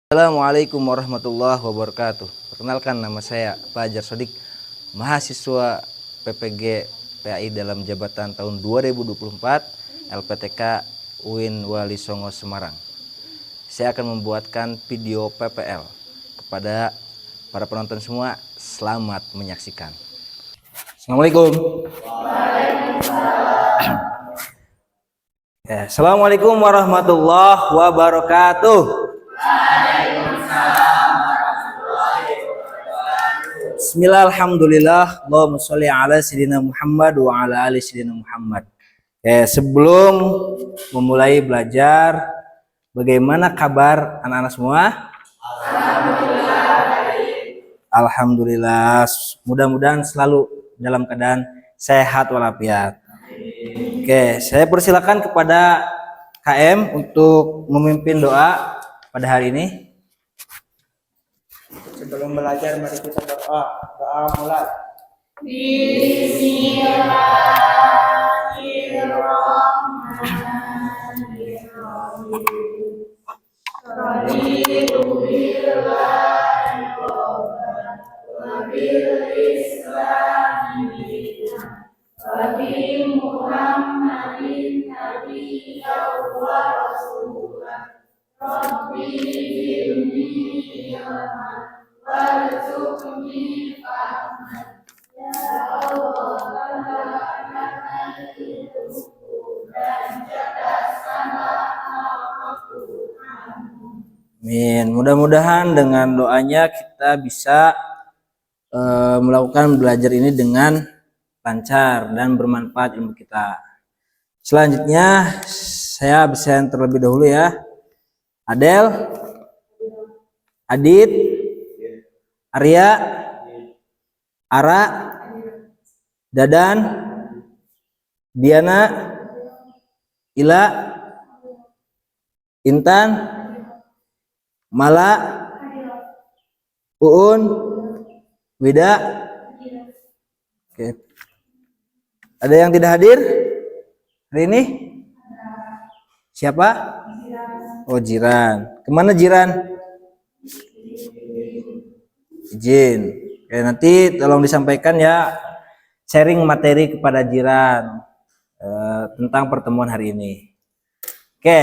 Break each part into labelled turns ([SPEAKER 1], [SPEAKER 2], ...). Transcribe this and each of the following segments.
[SPEAKER 1] Assalamualaikum warahmatullahi wabarakatuh. Perkenalkan, nama saya Fajar Sodik, mahasiswa PPG PAI dalam jabatan tahun 2024 LPTK UIN Wali Songo Semarang. Saya akan membuatkan video PPL kepada para penonton semua. Selamat menyaksikan. Assalamualaikum. Assalamualaikum warahmatullahi wabarakatuh. Bismillah, alhamdulillah, Allahumma sholli ala sayyidina Muhammad wa ala ali sayyidina Muhammad. Sebelum memulai belajar, bagaimana kabar anak-anak semua? Alhamdulillah. Mudah-mudahan selalu dalam keadaan sehat walafiat. Saya persilakan kepada KM untuk memimpin doa pada hari ini.
[SPEAKER 2] Sebelum belajar, mari kita doa. Doa mulai.
[SPEAKER 1] Amin. Mudah-mudahan dengan doanya kita bisa melakukan belajar ini dengan lancar dan bermanfaat ilmu kita. Selanjutnya saya absen terlebih dahulu ya. Adel, Adit, Arya, Ara, Dadan, Diana, Ila, Intan, Mala, Uun, Wida. Oke. Ada yang tidak hadir hari ini? Siapa? Oh, Jiran. Kemana Jiran? Izin. Oke, nanti tolong disampaikan ya, sharing materi kepada Jiran tentang pertemuan hari ini. Oke,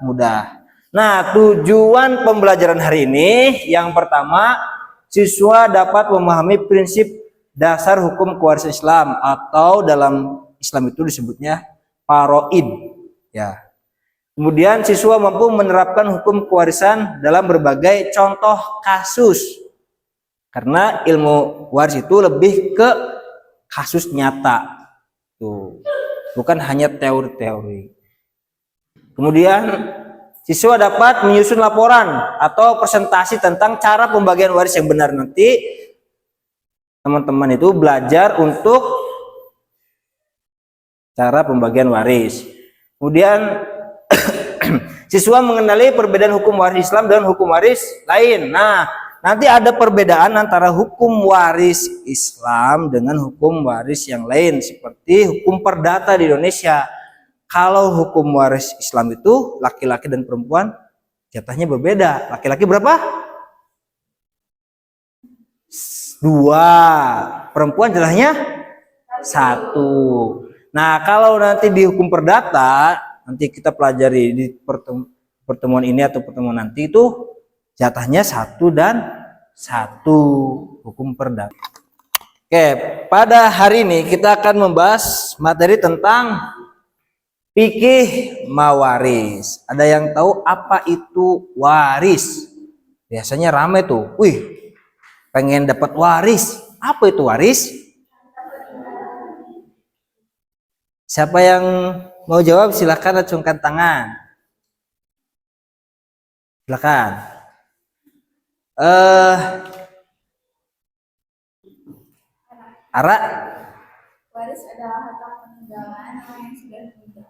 [SPEAKER 1] mudah. Nah, tujuan pembelajaran hari ini yang pertama, siswa dapat memahami prinsip dasar hukum kewarisan Islam, atau dalam Islam itu disebutnya faraid ya. Kemudian siswa mampu menerapkan hukum kewarisan dalam berbagai contoh kasus, karena ilmu waris itu lebih ke kasus nyata tuh, bukan hanya teori-teori. Kemudian siswa dapat menyusun laporan atau presentasi tentang cara pembagian waris yang benar. Nanti teman-teman itu belajar untuk cara pembagian waris. Kemudian siswa mengenali perbedaan hukum waris Islam dan hukum waris lain. Nah, nanti ada perbedaan antara hukum waris Islam dengan hukum waris yang lain, seperti hukum perdata di Indonesia. Kalau hukum waris Islam itu laki-laki dan perempuan jatahnya berbeda. Laki-laki berapa? 2. Perempuan jatahnya 1. Nah, kalau nanti di hukum perdata, nanti kita pelajari di pertemuan ini atau pertemuan nanti, itu jatahnya 1 dan 1 hukum perdata. Oke, pada hari ini kita akan membahas materi tentang fikih mawaris. Ada yang tahu apa itu waris? Biasanya rame tuh. Wih, pengen dapat waris. Apa itu waris? Siapa yang mau jawab silahkan acungkan tangan. Silakan. Ara?
[SPEAKER 3] Waris adalah harta peninggalan orang yang sudah meninggal.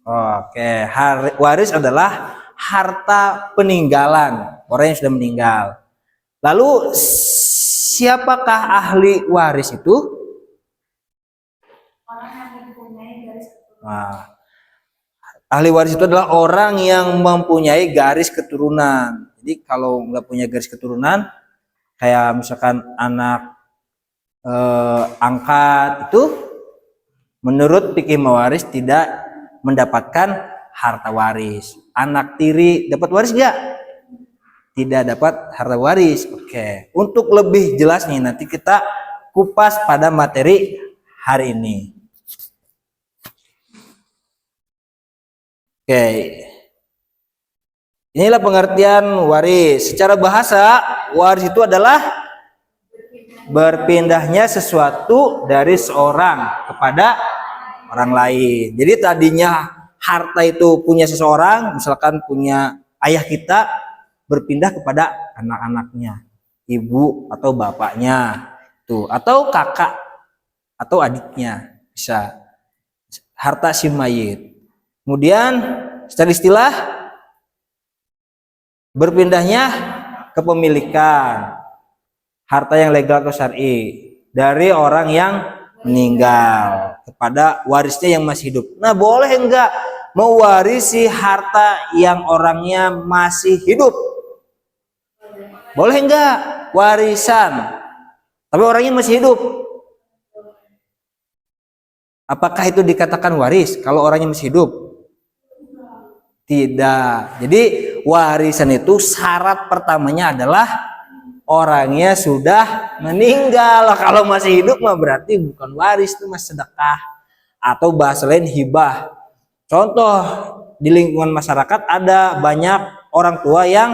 [SPEAKER 1] Oke, waris adalah harta peninggalan orang yang sudah meninggal. Lalu siapakah ahli waris itu?
[SPEAKER 3] Orang yang mempunyai garis keturunan.
[SPEAKER 1] Nah, Ahli waris itu adalah orang yang mempunyai garis keturunan. Jadi kalau nggak punya garis keturunan, kayak misalkan anak angkat itu, menurut fikih mawaris tidak mendapatkan harta waris. Anak tiri dapat waris nggak? Tidak dapat harta waris. Oke. Untuk lebih jelasnya nanti kita kupas pada materi hari ini. Oke. Inilah pengertian waris. Secara bahasa, waris itu adalah berpindahnya sesuatu dari seorang kepada orang lain. Jadi tadinya harta itu punya seseorang, misalkan punya ayah kita, berpindah kepada anak-anaknya, ibu atau bapaknya, tuh, atau kakak atau adiknya, bisa harta si mayit. Kemudian secara istilah berpindahnya kepemilikan harta yang legal atau syar'i dari orang yang meninggal kepada warisnya yang masih hidup. Nah, boleh enggak mewarisi harta yang orangnya masih hidup? Boleh enggak warisan tapi orangnya masih hidup? Apakah itu dikatakan waris kalau orangnya masih hidup? Tidak. Jadi warisan itu syarat pertamanya adalah orangnya sudah meninggal. Kalau masih hidup mah berarti bukan waris, itu mas sedekah atau bahasa lain hibah. Contoh di lingkungan masyarakat ada banyak orang tua yang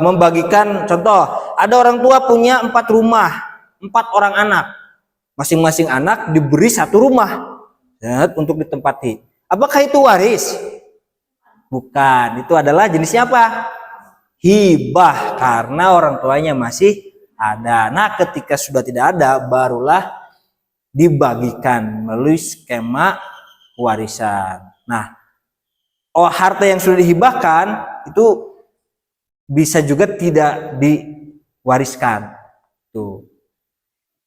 [SPEAKER 1] membagikan. Contoh, ada orang tua punya 4 rumah, 4 orang anak, masing-masing anak diberi 1 rumah untuk ditempati. Apakah itu waris? Bukan. Itu adalah jenisnya apa? Hibah, karena orang tuanya masih ada. Nah, ketika sudah tidak ada, barulah dibagikan melalui skema warisan. Nah, harta yang sudah dihibahkan itu bisa juga tidak diwariskan. Tuh.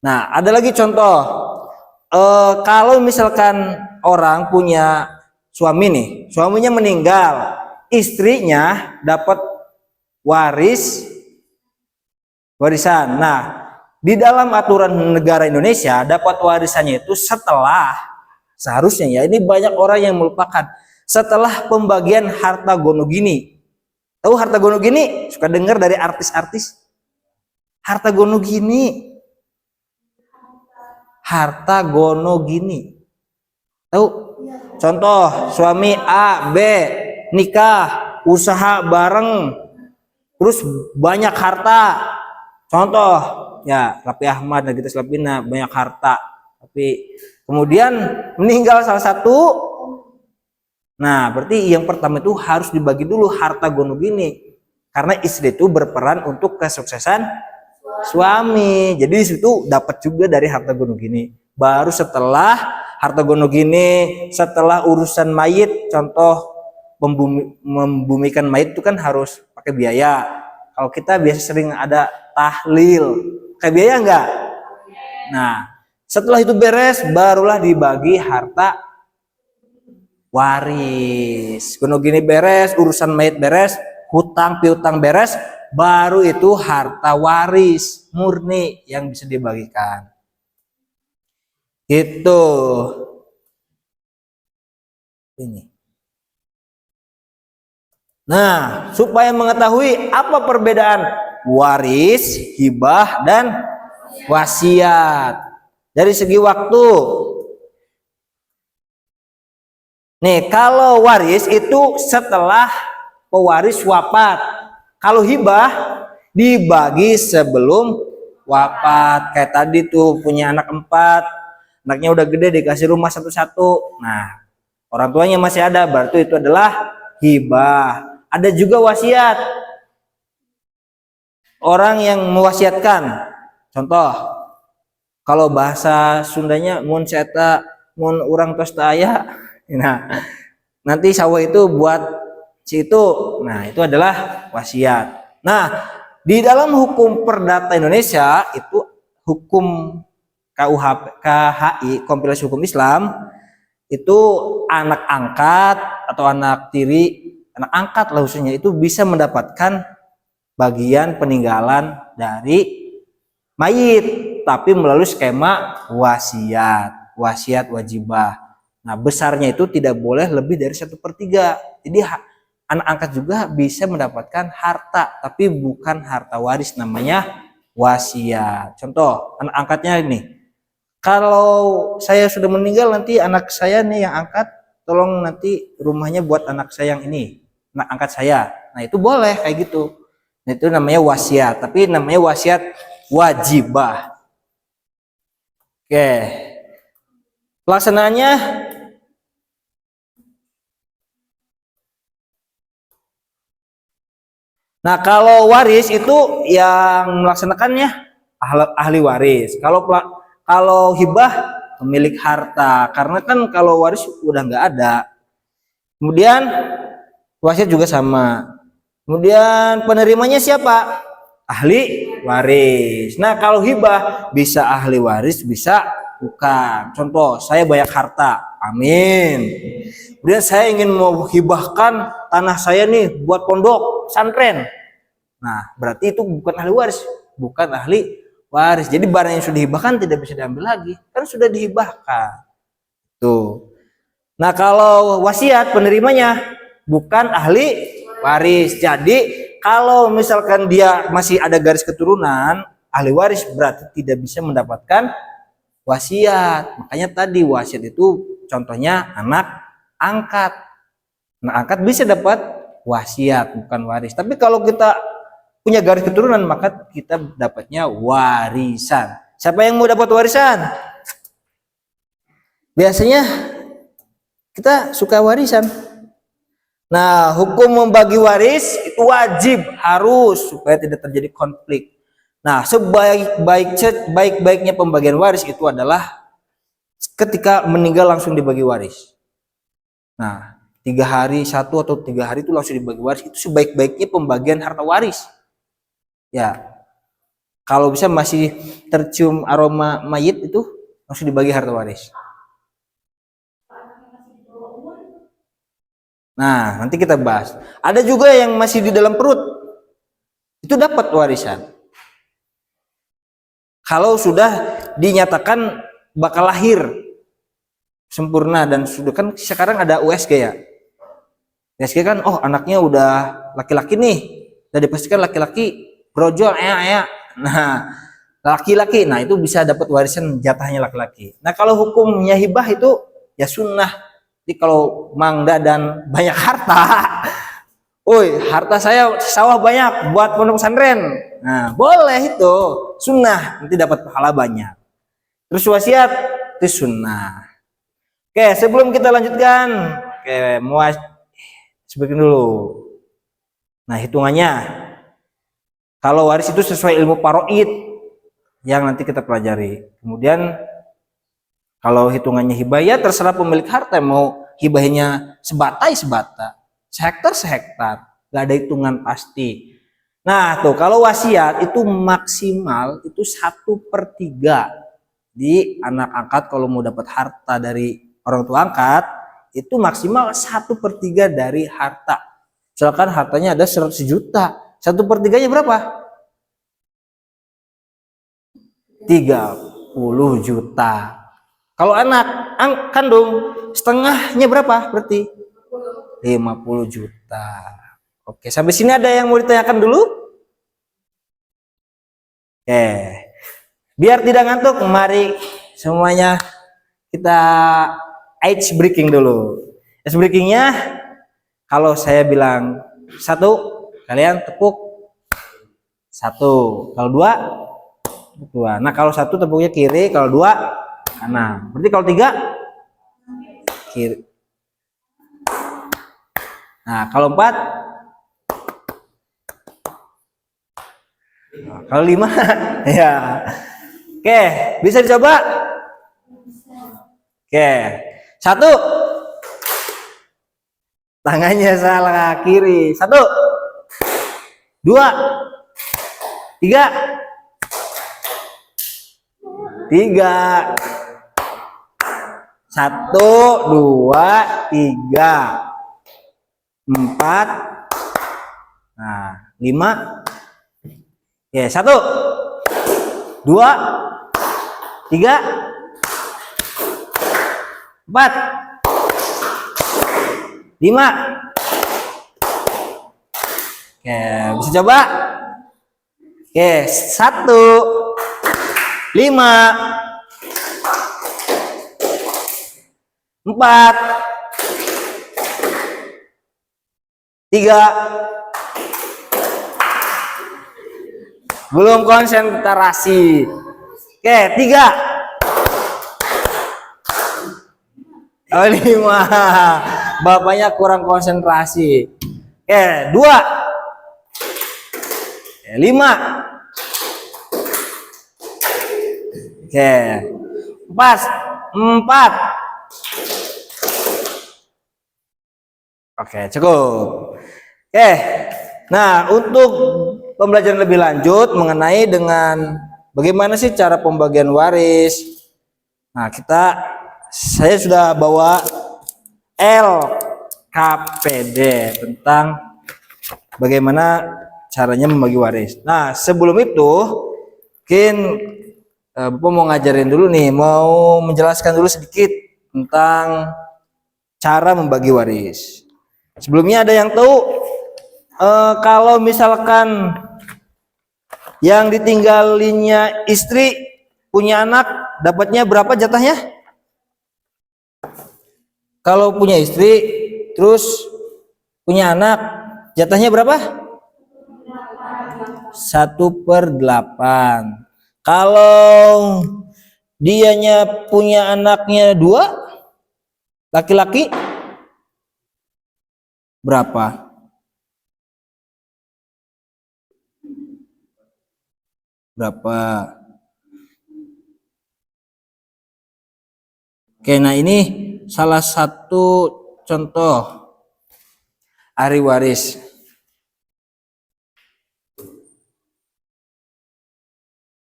[SPEAKER 1] Nah, ada lagi contoh. Kalau misalkan orang punya suami nih, suaminya meninggal, istrinya dapat warisan. Nah, di dalam aturan negara Indonesia dapat warisannya itu seharusnya ya, ini banyak orang yang melupakan, setelah pembagian harta gono gini. Tahu harta gono gini? Suka dengar dari artis-artis. Harta gono gini. Harta gono gini. Tahu? Contoh, suami A, B nikah, usaha bareng, terus banyak harta. Contoh, ya Raffi Ahmad dan Gita Slavina banyak harta, tapi kemudian meninggal salah satu. Nah, berarti yang pertama itu harus dibagi dulu harta gono gini, karena istri itu berperan untuk kesuksesan suami. Jadi di situ dapat juga dari harta gono gini. Baru setelah harta gono gini, setelah urusan mayit, contoh membumikan mayit itu kan harus pakai biaya. Kalau kita biasa sering ada tahlil, pakai biaya enggak? Nah, setelah itu beres, barulah dibagi harta waris. Gono gini beres, urusan mayit beres, hutang piutang beres, baru itu harta waris murni yang bisa dibagikan. Itu ini. Nah, supaya mengetahui apa perbedaan waris, hibah, dan wasiat dari segi waktu. Nih, kalau waris itu setelah pewaris wafat. Kalau hibah dibagi sebelum wafat. Kayak tadi tuh punya anak 4, anaknya udah gede dikasih rumah satu-satu. Nah, orang tuanya masih ada, berarti itu adalah hibah. Ada juga wasiat. Orang yang mewasiatkan. Contoh, kalau bahasa Sundanya mun seta mun urang tos aya. Nah, nanti sawah itu buat si itu. Nah, itu adalah wasiat. Nah, di dalam hukum perdata Indonesia itu hukum KHI, kompilasi hukum Islam, itu anak angkat atau anak tiri, anak angkat lah khususnya, itu bisa mendapatkan bagian peninggalan dari mayit, tapi melalui skema wasiat wajibah. Nah, besarnya itu tidak boleh lebih dari 1/3. Jadi anak angkat juga bisa mendapatkan harta, tapi bukan harta waris, namanya wasiat. Contoh, anak angkatnya ini, kalau saya sudah meninggal nanti anak saya nih yang angkat, tolong nanti rumahnya buat anak saya yang ini, anak angkat saya. Nah, itu boleh kayak gitu. Nah, itu namanya wasiat, tapi namanya wasiat wajibah. Oke. Pelaksanaannya nah, kalau waris itu yang melaksanakannya ahli waris. Kalau hibah pemilik harta, karena kan kalau waris udah nggak ada. Kemudian wasiat juga sama. Kemudian penerimanya siapa? Ahli waris. Nah, kalau hibah bisa ahli waris, bisa bukan. Contoh, saya banyak harta, amin. Kemudian saya ingin mau hibahkan tanah saya nih buat pondok pesantren. Nah, berarti itu bukan ahli waris, bukan ahli waris. Jadi barang yang sudah dihibahkan tidak bisa diambil lagi, kan sudah dihibahkan. Tuh. Nah, kalau wasiat penerimanya bukan ahli waris. Jadi kalau misalkan dia masih ada garis keturunan, ahli waris berarti tidak bisa mendapatkan wasiat. Makanya tadi wasiat itu contohnya anak angkat. Anak angkat bisa dapat wasiat, bukan waris. Tapi kalau kita punya garis keturunan, maka kita dapatnya warisan. Siapa yang mau dapat warisan? Biasanya kita suka warisan. Nah, hukum membagi waris itu wajib, harus, supaya tidak terjadi konflik. Nah, sebaik-baiknya pembagian waris itu adalah ketika meninggal langsung dibagi waris. Nah, 3 hari, 1 atau 3 hari itu langsung dibagi waris, itu sebaik-baiknya pembagian harta waris. Ya, kalau bisa masih tercium aroma mayit itu langsung dibagi harta waris. Nah, nanti kita bahas. Ada juga yang masih di dalam perut, itu dapat warisan. Kalau sudah dinyatakan bakal lahir sempurna dan sudah, kan sekarang ada USG ya. USG kan, oh anaknya udah laki-laki nih, udah dipastikan laki-laki, brojol, Nah, laki-laki, nah itu bisa dapat warisan jatahnya laki-laki. Nah, kalau hukumnya hibah itu ya sunnah. Jadi kalau mangda dan banyak harta, harta saya sawah banyak buat pondok pesantren. Nah, boleh itu sunnah, nanti dapat pahala banyak. Terus wasiat itu sunnah. Oke, sebelum kita lanjutkan, mau sebagian dulu. Nah, hitungannya, kalau waris itu sesuai ilmu paroid yang nanti kita pelajari. Kemudian kalau hitungannya hibah, ya terserah pemilik harta, mau hibahnya sebata, sehektar, nggak ada hitungan pasti. Nah, tuh kalau wasiat itu maksimal itu 1/3. Di anak angkat kalau mau dapat harta dari orang tua angkat itu maksimal 1/3 dari harta. Misalkan hartanya ada 100 juta, 1/3-nya berapa? 30 juta. Kalau anak kandung setengahnya berapa berarti? 50 juta. Oke, sampai sini ada yang mau ditanyakan dulu? Biar tidak ngantuk, mari semuanya kita ice breaking dulu. Ice breakingnya, kalau saya bilang 1, kalian tepuk 1. Kalau 2, nah kalau 1 tepuknya kiri, kalau 2 kanan. Berarti kalau 3 kiri. Nah, kalau 4, kalau 5 ya. Oke, bisa dicoba? Oke. 1. Tangannya salah kiri. 1, 2, 3, 4, Satu, dua, tiga, empat, nah, lima. Oke, satu, dua, tiga, empat, lima. Oke, bisa coba. Oke, satu, lima, empat, tiga. Belum konsentrasi. Oke, tiga. Oh, lima. Bapaknya kurang konsentrasi. Oke, dua. Oke, lima. Oke, empat. Empat. Oke, cukup. Oke. Nah, untuk pembelajaran lebih lanjut mengenai dengan bagaimana sih cara pembagian waris. Nah, saya sudah bawa LKPD tentang bagaimana caranya membagi waris. Nah, sebelum itu mungkin Bapak mau ngajarin dulu nih, mau menjelaskan dulu sedikit tentang cara membagi waris. Sebelumnya ada yang tahu kalau misalkan yang ditinggalinya istri punya anak, dapatnya berapa jatahnya? Kalau punya istri terus punya anak, jatahnya berapa? 1/8. Kalau dianya punya anaknya 2, laki-laki berapa? Berapa? Oke, nah ini salah satu contoh ahli waris.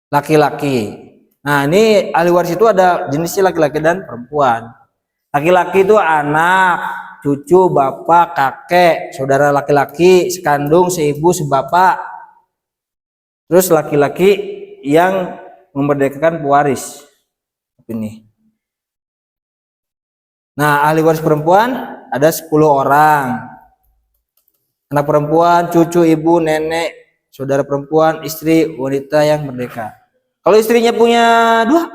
[SPEAKER 1] Laki-laki. Nah, ini ahli waris itu ada jenisnya laki-laki dan perempuan. Laki-laki itu anak, cucu, bapak, kakek, saudara laki-laki, sekandung, seibu, sebapak. Terus laki-laki yang memerdekakan pewaris. Ini. Nah, ahli waris perempuan ada 10 orang. Anak perempuan, cucu, ibu, nenek, saudara perempuan, istri, wanita yang merdeka. Kalau istrinya punya 2,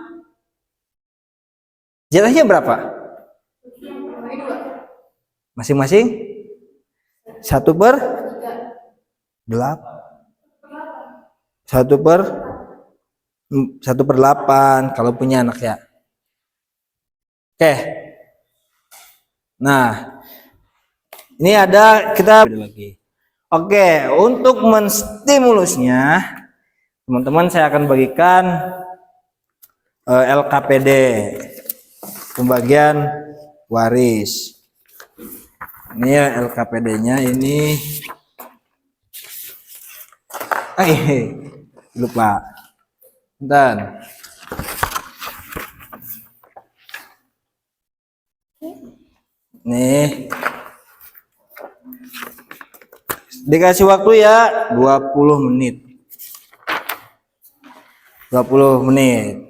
[SPEAKER 1] jatahnya berapa? Masing-masing 1/8. 1/8 kalau punya anak ya. Oke. Nah, ini kita lagi. Oke, untuk menstimulusnya, teman-teman saya akan bagikan LKPD, pembagian waris. Ini ya LKPD-nya ini. Lupa. Bentar. Nih. Dikasih waktu ya 20 menit. 20 menit.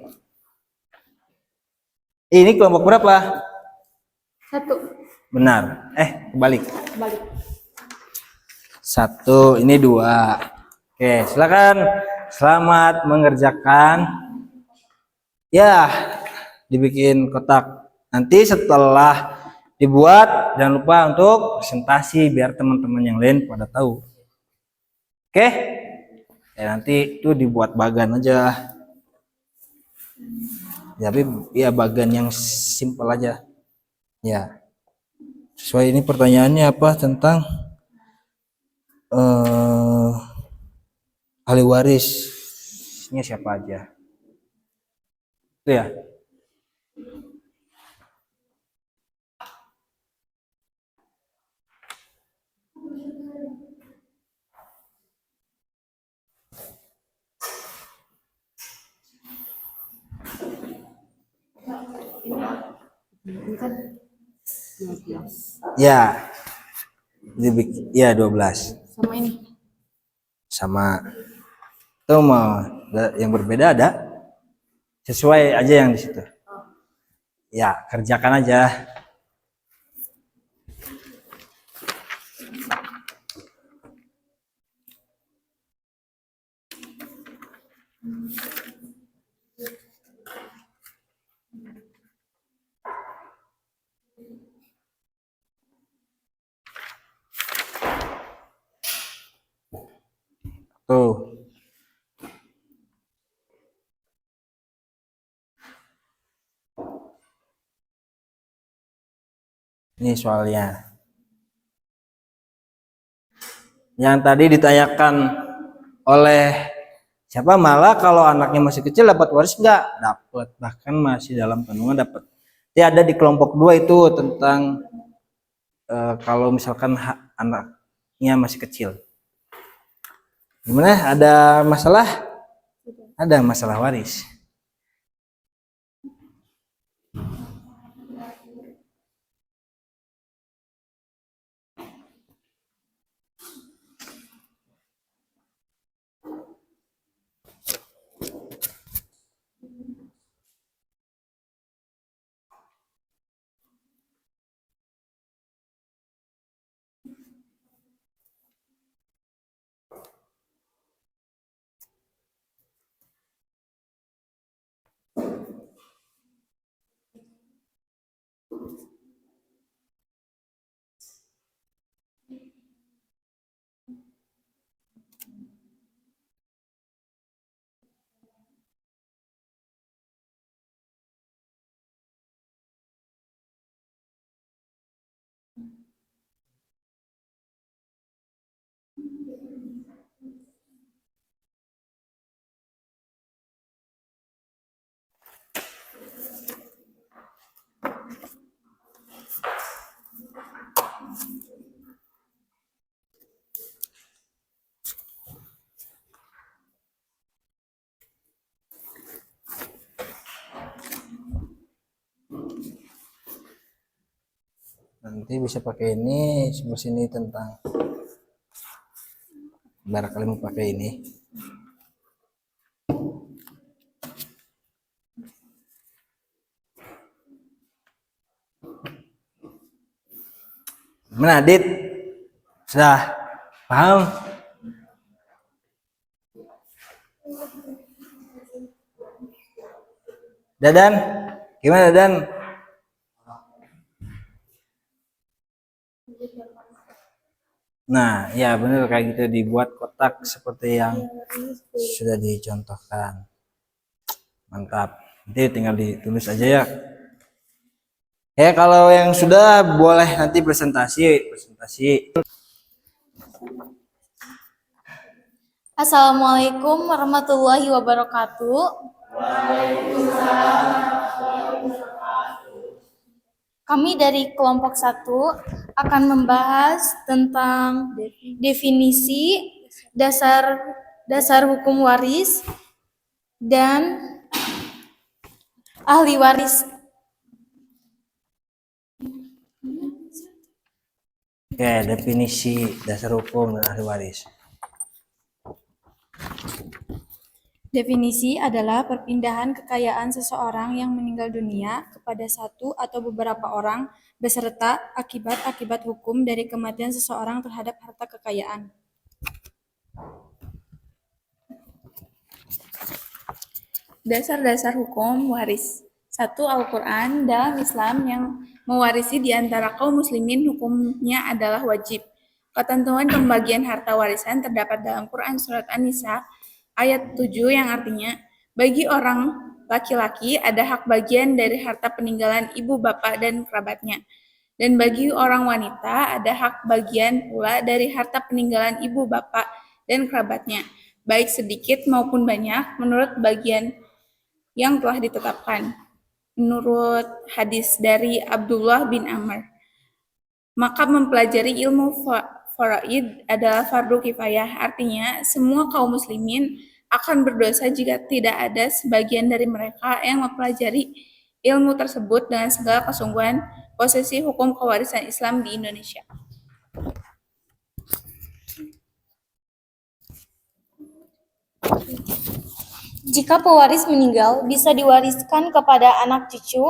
[SPEAKER 1] Ini kelompok berapa?
[SPEAKER 3] 1.
[SPEAKER 1] Benar. Kebalik.
[SPEAKER 3] Balik.
[SPEAKER 1] 1, ini 2. Oke, silakan. Selamat mengerjakan. Ya, dibikin kotak. Nanti setelah dibuat, jangan lupa untuk presentasi biar teman-teman yang lain pada tahu. Oke? Ya, nanti itu dibuat bagan aja. Tapi ya bagan yang simpel aja. Ya. Sesuai ini pertanyaannya apa tentang ahli warisnya siapa aja. Itu ya.
[SPEAKER 4] Ini kan 12.
[SPEAKER 1] Ya, ya 12.
[SPEAKER 4] Sama ini.
[SPEAKER 1] Sama. Tuh mau yang berbeda ada? Sesuai aja yang di situ. Ya, kerjakan aja. Tuh. Ini soalnya. Yang tadi ditanyakan oleh siapa, malah kalau anaknya masih kecil dapat waris enggak? Dapat, bahkan masih dalam kandungan dapat. Dia ada di kelompok 2 itu tentang kalau misalkan anaknya masih kecil. Gimana? Ada masalah? Ada masalah waris. Nanti bisa pakai ini, sebelah sini tentang barangkali mau pakai ini. Gimana, Adit? Sudah paham? Dadan? Gimana, Dadan? Nah, ya benar kayak gitu, dibuat kotak seperti yang sudah dicontohkan. Mantap. Nanti tinggal ditulis aja ya. Ya kalau yang sudah boleh nanti presentasi.
[SPEAKER 3] Assalamualaikum warahmatullahi wabarakatuh. Kami dari kelompok 1 akan membahas tentang definisi dasar hukum waris dan ahli waris.
[SPEAKER 1] Oke, definisi dasar hukum dan ahli waris.
[SPEAKER 3] Definisi adalah perpindahan kekayaan seseorang yang meninggal dunia kepada satu atau beberapa orang beserta akibat-akibat hukum dari kematian seseorang terhadap harta kekayaan. Dasar-dasar hukum waris. 1. Al-Quran. Dalam Islam yang mewarisi di antara kaum muslimin hukumnya adalah wajib. Ketentuan pembagian harta warisan terdapat dalam Quran Surat An-Nisa ayat 7 yang artinya, bagi orang laki-laki ada hak bagian dari harta peninggalan ibu bapak dan kerabatnya. Dan bagi orang wanita ada hak bagian pula dari harta peninggalan ibu bapak dan kerabatnya, baik sedikit maupun banyak menurut bagian yang telah ditetapkan. Menurut hadis dari Abdullah bin Amr, maka mempelajari ilmu faraid adalah fardu kifayah, artinya semua kaum muslimin akan berdosa jika tidak ada sebagian dari mereka yang mempelajari ilmu tersebut dengan segala kesungguhan posisi hukum kewarisan Islam di Indonesia.
[SPEAKER 4] Jika pewaris meninggal, bisa diwariskan kepada anak cucu.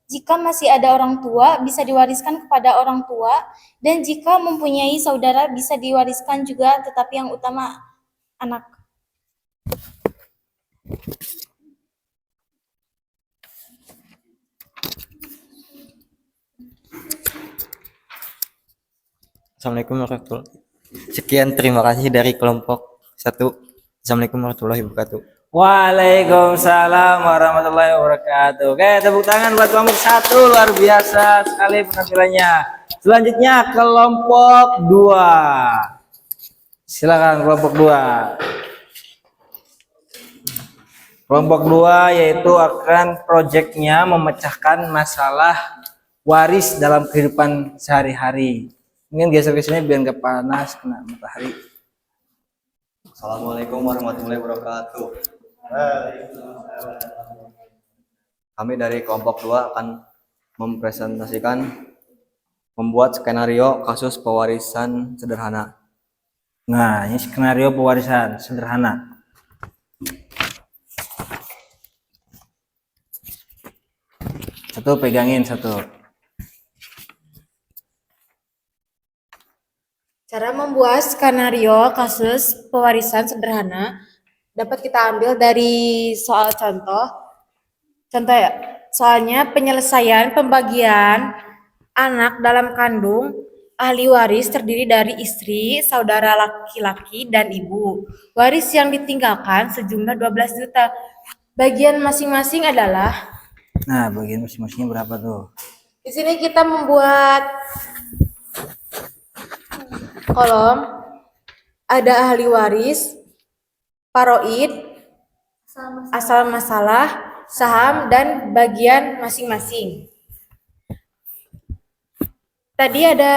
[SPEAKER 4] Jika masih ada orang tua, bisa diwariskan kepada orang tua. Dan jika mempunyai saudara, bisa diwariskan juga, tetapi yang utama anak.
[SPEAKER 5] Assalamualaikum warahmatullahi wabarakatuh. Sekian, terima kasih dari kelompok 1. Assalamualaikum warahmatullahi wabarakatuh.
[SPEAKER 1] Waalaikumsalam warahmatullahi wabarakatuh. Oke, tepuk tangan buat kelompok 1, luar biasa sekali penampilannya. Selanjutnya kelompok 2. Silakan kelompok 2. Kelompok 2 yaitu akan proyeknya memecahkan masalah waris dalam kehidupan sehari-hari. Mungkin geser-gesernya biar nggak panas kena matahari.
[SPEAKER 5] Assalamualaikum warahmatullahi wabarakatuh. Kami dari kelompok 2 akan mempresentasikan membuat skenario kasus pewarisan sederhana.
[SPEAKER 1] Nah, ini skenario pewarisan sederhana. Satu pegangin satu.
[SPEAKER 4] Cara membuat skenario kasus pewarisan sederhana dapat kita ambil dari soal contoh. Contoh ya, soalnya penyelesaian pembagian anak dalam kandung ahli waris terdiri dari istri, saudara laki-laki, dan ibu. Waris yang ditinggalkan sejumlah 12 juta. Bagian masing-masing adalah,
[SPEAKER 1] Nah, bagian masing-masingnya berapa tuh?
[SPEAKER 4] di sini kita membuat kolom, ada ahli waris, paroid, asal masalah, saham, dan bagian masing-masing. Tadi ada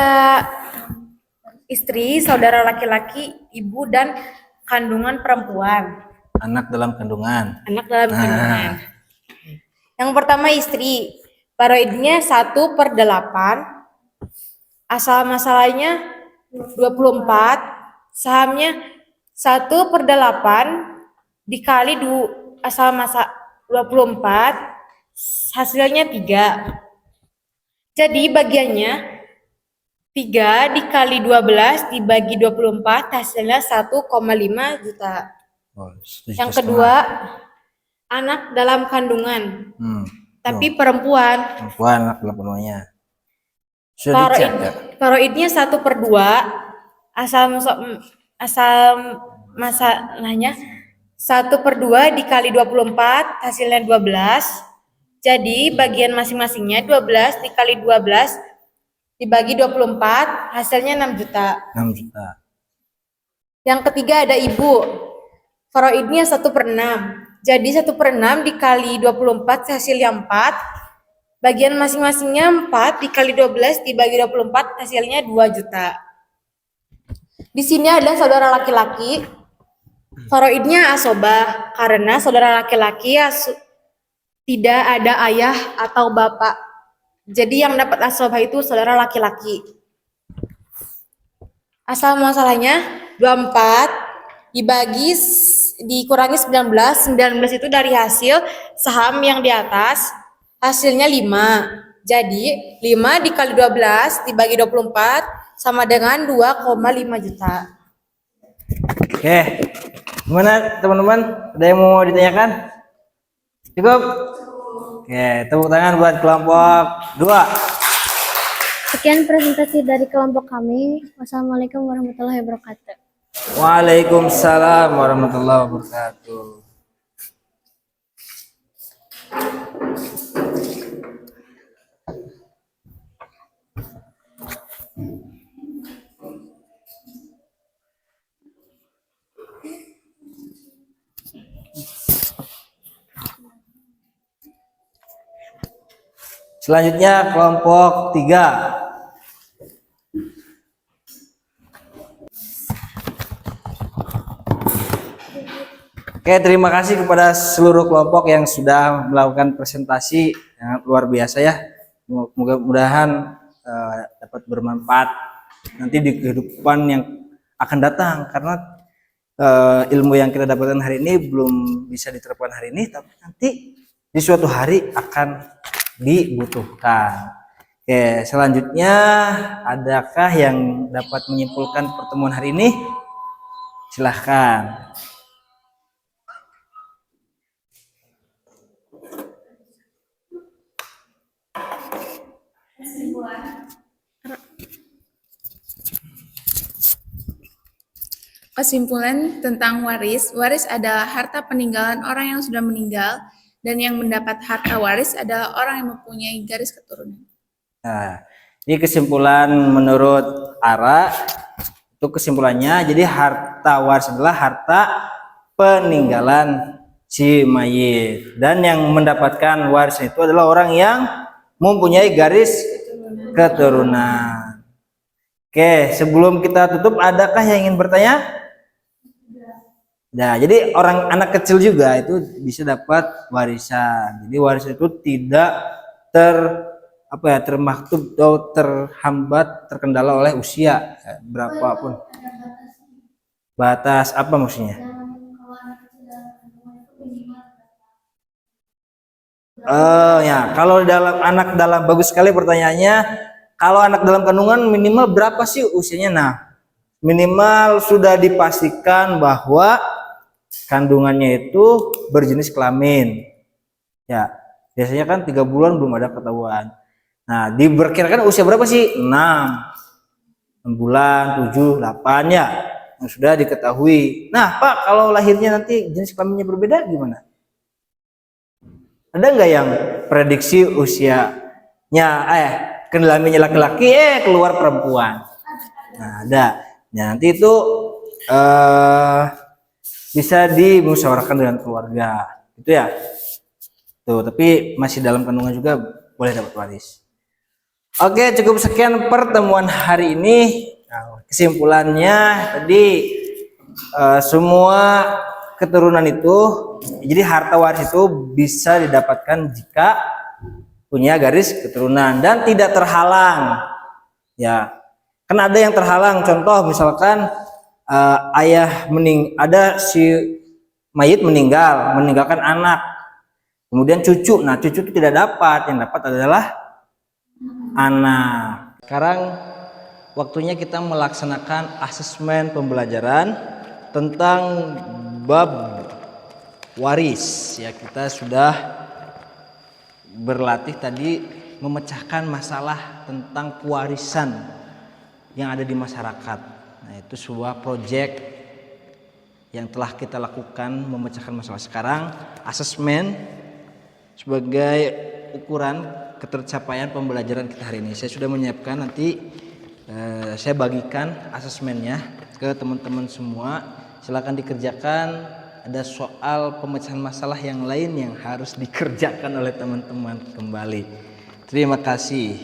[SPEAKER 4] istri, saudara laki-laki, ibu, dan kandungan perempuan.
[SPEAKER 1] Anak dalam kandungan.
[SPEAKER 4] Anak dalam kandungan. Yang pertama istri, paroidnya 1/8, asal masalahnya 24, sahamnya 1/8 dikali asal masa 24, hasilnya 3. Jadi bagiannya 3 dikali 12 dibagi 24, hasilnya 1,5 juta.
[SPEAKER 1] Oh,
[SPEAKER 4] Yang kedua, anak dalam kandungan, tapi perempuan.
[SPEAKER 1] Perempuan anak dalam kandungannya. Sudah dicek nggak?
[SPEAKER 4] Paroidnya 1/2, asal masalahnya 1/2 dikali 24, hasilnya 12. Jadi bagian masing-masingnya 12 dikali 12 dibagi 24, hasilnya 6 juta.
[SPEAKER 1] 6 juta.
[SPEAKER 4] Yang ketiga ada ibu, paroidnya 1/6. Jadi 1/6 dikali 24, hasilnya 4. Bagian masing-masingnya 4 dikali 12 dibagi 24, hasilnya 2 juta. Di sini ada saudara laki-laki. Paroidnya asobah karena saudara laki-laki tidak ada ayah atau bapak. Jadi yang dapat asobah itu saudara laki-laki. Asal masalahnya 24 dikurangi 19. 19 itu dari hasil saham yang di atas. Hasilnya 5. Jadi 5 dikali 12 dibagi 24 sama dengan 2,5 juta.
[SPEAKER 1] Oke. Gimana teman-teman? Ada yang mau ditanyakan? Cukup? Oke, tepuk tangan buat kelompok 2.
[SPEAKER 6] Sekian presentasi dari kelompok kami. Wassalamualaikum warahmatullahi wabarakatuh.
[SPEAKER 1] Waalaikumsalam warahmatullahi wabarakatuh. Selanjutnya kelompok 3. Oke, terima kasih kepada seluruh kelompok yang sudah melakukan presentasi sangat luar biasa ya. Mudah-mudahan dapat bermanfaat nanti di kehidupan yang akan datang, karena ilmu yang kita dapatkan hari ini belum bisa diterapkan hari ini, tapi nanti di suatu hari akan dibutuhkan. Oke, selanjutnya adakah yang dapat menyimpulkan pertemuan hari ini? Silahkan.
[SPEAKER 3] Kesimpulan tentang waris. Waris adalah harta peninggalan orang yang sudah meninggal, dan yang mendapat harta waris adalah orang yang mempunyai garis keturunan.
[SPEAKER 1] Nah, ini kesimpulan menurut Ara. Itu kesimpulannya. Jadi harta waris adalah harta peninggalan si mayit, dan yang mendapatkan waris itu adalah orang yang mempunyai garis keturunan. Oke, sebelum kita tutup, adakah yang ingin bertanya? Nah, jadi orang anak kecil juga itu bisa dapat warisan. Jadi warisan itu tidak termaktub atau terhambat, terkendala oleh usia berapapun. Batas apa maksudnya? Ya, kalau anak dalam, bagus sekali pertanyaannya. Kalau anak dalam kandungan minimal berapa sih usianya? Nah, minimal sudah dipastikan bahwa kandungannya itu berjenis kelamin. Ya, biasanya kan 3 bulan belum ada ketahuan. Nah, diperkirakan usia berapa sih? 6 bulan, 7, 8 ya, yang sudah diketahui. Nah, Pak, kalau lahirnya nanti jenis kelaminnya berbeda gimana? Ada nggak yang prediksi usianya kelaminnya laki-laki keluar perempuan? Nah, ada. Nah, nanti itu bisa dimusyawarahkan dengan keluarga, gitu ya. Tuh, tapi masih dalam kandungan juga boleh dapat waris. Oke, cukup sekian pertemuan hari ini. Nah, kesimpulannya tadi semua keturunan itu, jadi harta waris itu bisa didapatkan jika punya garis keturunan dan tidak terhalang. Ya, kan ada yang terhalang. Contoh misalkan ada si mayit meninggalkan anak, kemudian cucu. Nah, cucu itu tidak dapat, yang dapat adalah anak. Sekarang waktunya kita melaksanakan asesmen pembelajaran tentang bab waris. Ya, kita sudah berlatih tadi memecahkan masalah tentang pewarisan yang ada di masyarakat. Nah, itu sebuah proyek yang telah kita lakukan, memecahkan masalah. Sekarang asesmen sebagai ukuran ketercapaian pembelajaran kita hari ini. Saya sudah menyiapkan, nanti saya bagikan asesmennya ke teman-teman semua. Silakan dikerjakan. Ada soal pemecahan masalah yang lain yang harus dikerjakan oleh teman-teman kembali. Terima kasih.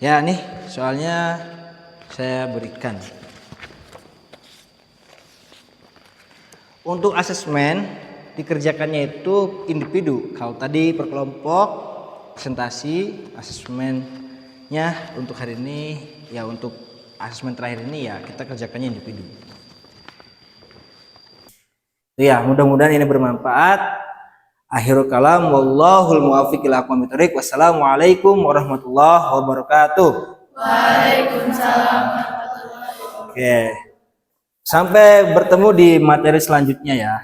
[SPEAKER 1] Ya, nih soalnya saya berikan. Untuk asesmen dikerjakannya itu individu. Kalau tadi per kelompok, presentasi, asesmennya untuk hari ini, ya untuk asesmen terakhir ini ya kita kerjakannya individu. Ya, mudah-mudahan ini bermanfaat. Akhirul kalam, wallahul muwaffiq ila aqwamit thoriq. Wassalamualaikum warahmatullahi wabarakatuh.
[SPEAKER 3] Waalaikumsalam.
[SPEAKER 1] Oke. Sampai bertemu di materi selanjutnya ya.